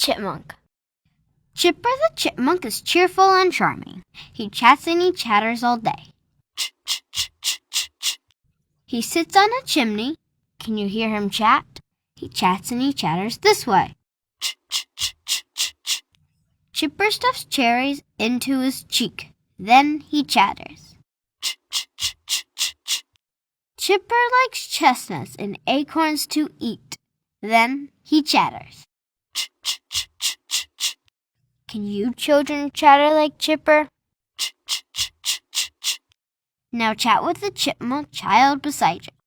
Chipmunk. Chipper the Chipmunk is cheerful and charming. He chats and he chatters all day. He sits on a chimney. Can you hear him chat? He chats and he chatters this way. Chipper stuffs cherries into his cheek. Then he chatters. Chipper likes chestnuts and acorns to eat. Then he chatters. Can you children chatter like Chipper? Now chat with the chipmunk child beside you.